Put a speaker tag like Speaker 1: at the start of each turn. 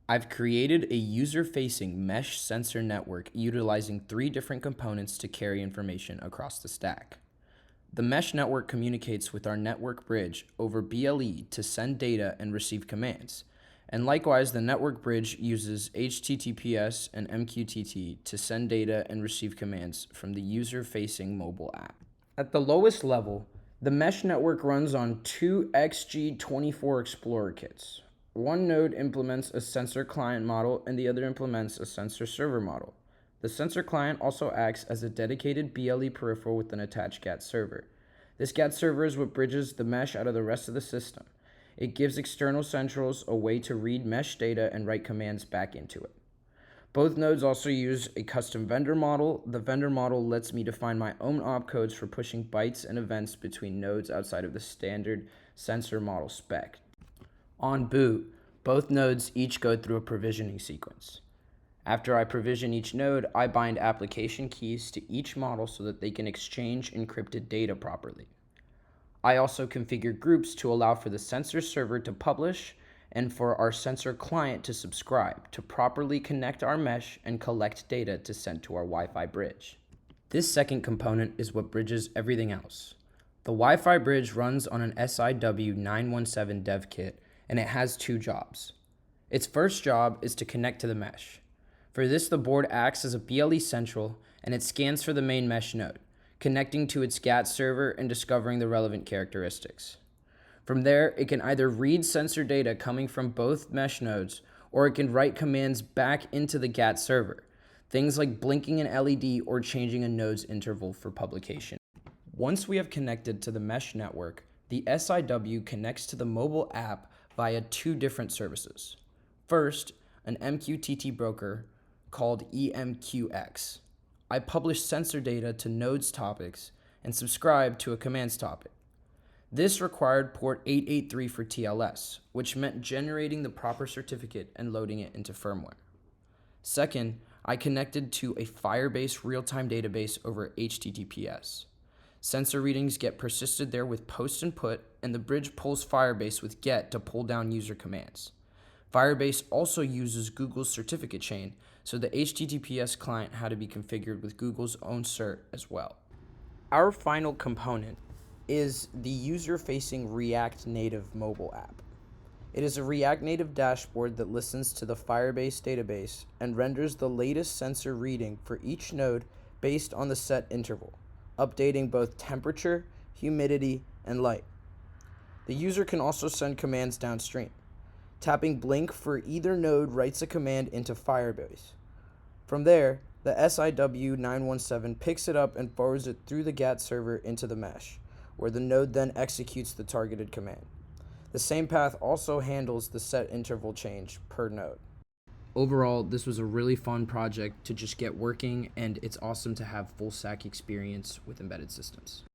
Speaker 1: I've created a user-facing mesh sensor network utilizing 3 different components to carry information across the stack. The mesh network communicates with our network bridge over BLE to send data and receive commands. And likewise, the network bridge uses HTTPS and MQTT to send data and receive commands from the user-facing mobile app. At the lowest level, the mesh network runs on 2 XG24 Explorer kits. One node implements a sensor client model and the other implements a sensor server model. The sensor client also acts as a dedicated BLE peripheral with an attached GAT server. This GAT server is what bridges the mesh out of the rest of the system. It gives external centrals a way to read mesh data and write commands back into it. Both nodes also use a custom vendor model. The vendor model lets me define my own opcodes for pushing bytes and events between nodes outside of the standard sensor model spec. On boot, both nodes each go through a provisioning sequence. After I provision each node, I bind application keys to each model so that they can exchange encrypted data properly. I also configure groups to allow for the sensor server to publish and for our sensor client to subscribe to properly connect our mesh and collect data to send to our Wi-Fi bridge. This second component is what bridges everything else. The Wi-Fi bridge runs on an SIW917 dev kit, and it has 2 jobs. Its first job is to connect to the mesh. For this, the board acts as a BLE central, and it scans for the main mesh node, connecting to its GAT server and discovering the relevant characteristics. From there, it can either read sensor data coming from both mesh nodes, or it can write commands back into the GAT server, things like blinking an LED or changing a node's interval for publication. Once we have connected to the mesh network, the SIW connects to the mobile app via 2 different services. First, an MQTT broker called EMQX. I publish sensor data to nodes topics and subscribe to a commands topic. This required port 883 for TLS, which meant generating the proper certificate and loading it into firmware. Second, I connected to a Firebase real-time database over HTTPS. Sensor readings get persisted there with post and put, and the bridge pulls Firebase with get to pull down user commands. Firebase also uses Google's certificate chain, so the HTTPS client had to be configured with Google's own cert as well. Our final component is the user-facing React Native mobile app. It is a React Native dashboard that listens to the Firebase database and renders the latest sensor reading for each node based on the set interval, updating both temperature, humidity, and light. The user can also send commands downstream. Tapping blink for either node writes a command into Firebase. From there, the SIW917 picks it up and forwards it through the GAT server into the mesh, where the node then executes the targeted command. The same path also handles the set interval change per node. Overall, this was a really fun project to just get working, and it's awesome to have full stack experience with embedded systems.